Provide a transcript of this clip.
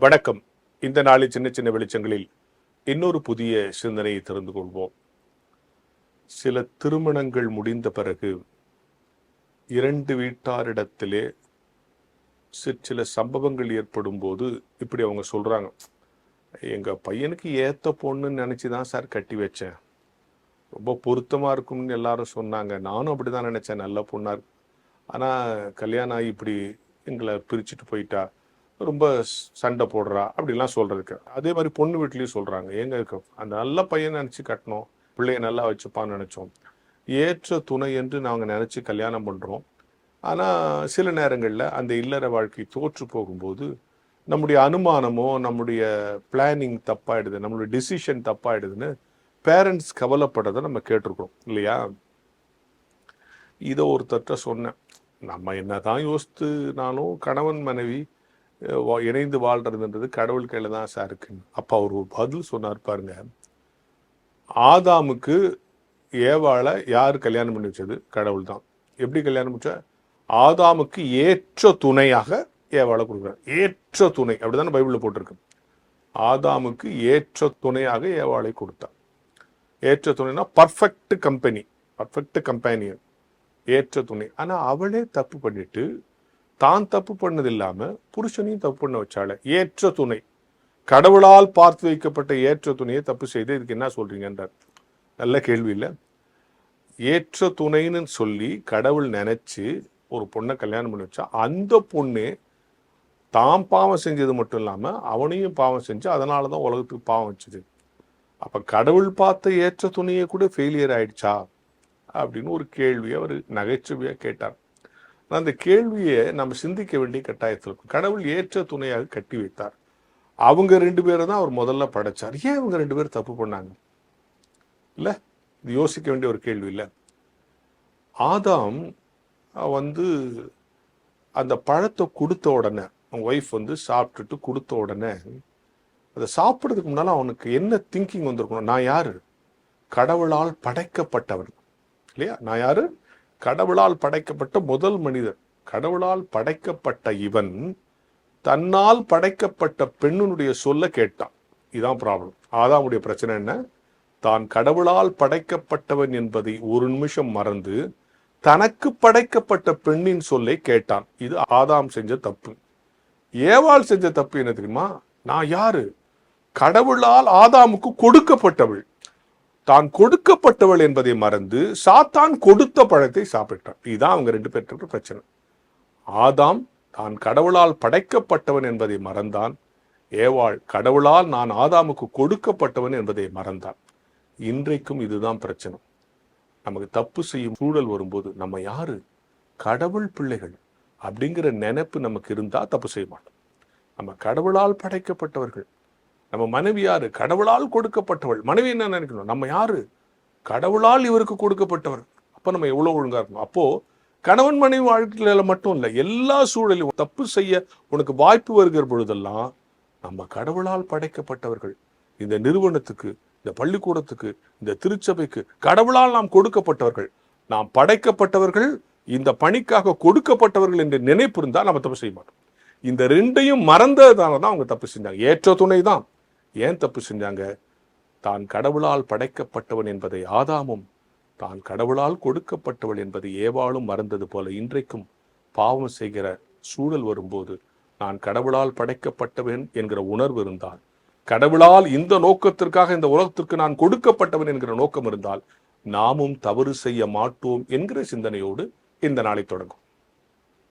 வணக்கம். இந்த நாளில் சின்ன சின்ன வெளிச்சங்களில் இன்னொரு புதிய சிந்தனையை தெரிந்து கொள்வோம். சில திருமணங்கள் முடிந்த பிறகு இரண்டு வீட்டாரிடத்திலே சில சம்பவங்கள் ஏற்படும் போது இப்படி அவங்க சொல்றாங்க, எங்க பையனுக்கு ஏத்த பொண்ணுன்னு நினைச்சுதான் சார் கட்டி வச்சேன், ரொம்ப பொருத்தமா இருக்கும்னு எல்லாரும் சொன்னாங்க, நானும் அப்படிதான் நினைச்சேன், நல்ல பொண்ணா இருக்கு, ஆனா கல்யாணம் ஆகி இப்படி எங்களை பிரிச்சுட்டு போயிட்டா, ரொம்ப சண்டை போடுறா அப்படிலாம் சொல்றதுக்கு. அதே மாதிரி பொண்ணு வீட்லயும் சொல்றாங்க, எங்க அந்த நல்ல பையன் நினைச்சு கட்டணும், பிள்ளைய நல்லா வச்சுப்பான்னு நினைச்சோம், ஏற்ற துணை என்று நாங்கள் நினைச்சு கல்யாணம் பண்றோம், ஆனா சில நேரங்களில் அந்த இல்லற வாழ்க்கை தோற்று போகும்போது நம்முடைய அனுமானமோ நம்முடைய பிளானிங் தப்பாயிடுது, நம்மளுடைய டிசிஷன் தப்பாயிடுதுன்னு பேரண்ட்ஸ் கவலைப்படுறதை நம்ம கேட்டிருக்கோம் இல்லையா? இதை ஒருத்தட்ட சொன்னேன், நம்ம என்னதான் யோசித்துனாலும் கணவன் மனைவி இணைந்து வாழ்றதுன்றது கடவுள் கையில தான் சார் இருக்குன்னு. அப்ப அவர் ஒரு பதில் சொன்னார் பாருங்க, ஆதாமுக்கு ஏவாளை யார் கல்யாணம் பண்ணி வச்சது? கடவுள் தான். எப்படி கல்யாணம் பண்ண? ஆதாமுக்கு ஏற்ற துணையாக ஏவாளை கொடுக்குறார். ஏற்ற துணை அப்படிதானே பைபிள்ல போட்டிருக்கு. ஆதாமுக்கு ஏற்ற துணையாக ஏவாளை கொடுத்தார். ஏற்ற துணைனா பர்ஃபெக்ட் கம்பெனி, பர்ஃபெக்ட் கம்பேனியன், ஏற்ற துணை. ஆனா அவளே தப்பு பண்ணிட்டு தான் தப்பு பண்ணது இல்லாம புருஷனையும் தப்பு பண்ண வச்சால. ஏற்ற துணை, கடவுளால் பார்த்து வைக்கப்பட்ட ஏற்ற துணையை தப்பு செய்து இதுக்கு என்ன சொல்றீங்கன்றார். நல்ல கேள்வி இல்ல? ஏற்ற துணைன்னு சொல்லி கடவுள் நினைச்சு ஒரு பொண்ணை கல்யாணம் பண்ணி வச்சா அந்த பொண்ணு தான் பாவம் செஞ்சது மட்டும் இல்லாம அவனையும் பாவம் செஞ்சு அதனாலதான் உலகத்துக்கு பாவம் வச்சுது. அப்ப கடவுள் பார்த்த ஏற்ற துணையை கூட ஃபெயிலியர் ஆயிடுச்சா அப்படின்னு ஒரு கேள்வியை அவர் நகைச்சுவையா கேட்டார். அந்த கேள்வியை நம்ம சிந்திக்க வேண்டிய கட்டாயத்தில் இருக்கும். கடவுள் ஏற்ற துணையாக கட்டி வைத்தார், அவங்க ரெண்டு பேரை தான் அவர் முதல்ல படைச்சார், ஏன் அவங்க ரெண்டு பேரும் தப்பு பண்ணாங்க? இல்ல, இது யோசிக்க வேண்டிய ஒரு கேள்வி இல்ல? ஆதாம் அந்த பழத்தை கொடுத்த உடனே, அவங்க ஒய்ஃப் சாப்பிட்டுட்டு கொடுத்த உடனே அதை சாப்பிட்றதுக்கு முன்னால அவனுக்கு என்ன திங்கிங் வந்திருக்கணும்? நான் யாரு? கடவுளால் படைக்கப்பட்டவன் இல்லையா? நான் யாரு? கடவுளால் படைக்கப்பட்ட முதல் மனிதர். கடவுளால் படைக்கப்பட்ட இவன் தன்னால் படைக்கப்பட்ட பெண்ணுடைய சொல்ல கேட்டான். இதுதான் ப்ராப்ளம். ஆதாமுடைய பிரச்சனை என்ன? தான் கடவுளால் படைக்கப்பட்டவன் என்பதை ஒரு நிமிஷம் மறந்து தனக்கு படைக்கப்பட்ட பெண்ணின் சொல்லை கேட்டான். இது ஆதாம் செஞ்ச தப்பு. ஏவாள் செஞ்ச தப்பு என்ன தெரியுமா? நான் யாரு? கடவுளால் ஆதாமுக்கு கொடுக்கப்பட்டவள், தான் கொடுக்கப்பட்டவள் என்பதை மறந்து சாத்தான் கொடுத்த பழத்தை சாப்பிட்டான். இதுதான் அவங்க ரெண்டு பேருக்கு பிரச்சனை. ஆதாம் தான் கடவுளால் படைக்கப்பட்டவன் என்பதை மறந்தான், ஏவாள் கடவுளால் நான் ஆதாமுக்கு கொடுக்கப்பட்டவன் என்பதை மறந்தான். இன்றைக்கும் இதுதான் பிரச்சனை. நமக்கு தப்பு செய்யும் சூழல் வரும்போது நம்ம யாரு? கடவுள் பிள்ளைகள் அப்படிங்கிற நினைப்பு நமக்கு இருந்தா தப்பு செய்ய மாட்டோம். நம்ம கடவுளால் படைக்கப்பட்டவர்கள். நம்ம மனைவி யாரு? கடவுளால் கொடுக்கப்பட்டவள். மனைவி என்ன நினைக்கணும்? நம்ம யாரு? கடவுளால் இவருக்கு கொடுக்கப்பட்டவர். அப்ப நம்ம எவ்வளவு ஒழுங்கா இருக்கணும். அப்போ கணவன் மனைவி வாழ்க்கையில மட்டும் இல்ல, எல்லா சூழலிலும் தப்பு செய்ய உனக்கு வாய்ப்பு வருகிற பொழுதெல்லாம் நம்ம கடவுளால் படைக்கப்பட்டவர்கள். இந்த நிறுவனத்துக்கு, இந்த பள்ளிக்கூடத்துக்கு, இந்த திருச்சபைக்கு கடவுளால் நாம் கொடுக்கப்பட்டவர்கள், நாம் படைக்கப்பட்டவர்கள், இந்த பணிக்காக கொடுக்கப்பட்டவர்கள் என்ற நினைப்பு இருந்தா நம்ம தப்பு செய்ய மாட்டோம். இந்த ரெண்டையும் மறந்ததுனால தான் அவங்க தப்பு செஞ்சாங்க. ஏற்ற துணை தான். ஏன் தப்பு செஞ்சாங்க? தான் கடவுளால் படைக்கப்பட்டவன் என்பதை ஆதாமும் தான் கடவுளால் கொடுக்கப்பட்டவள் என்பதை ஏவாளும் மறந்தது போல இன்றைக்கும் பாவம் செய்கிற சூழல் வரும்போது நான் கடவுளால் படைக்கப்பட்டவன் என்கிற உணர்வு இருந்தால், கடவுளால் இந்த நோக்கத்திற்காக இந்த உலகத்திற்கு நான் கொடுக்கப்பட்டவன் என்கிற நோக்கம் இருந்தால் நாமும் தவறு செய்ய மாட்டோம் என்கிற சிந்தனையோடு இந்த நாளை தொடங்கும்.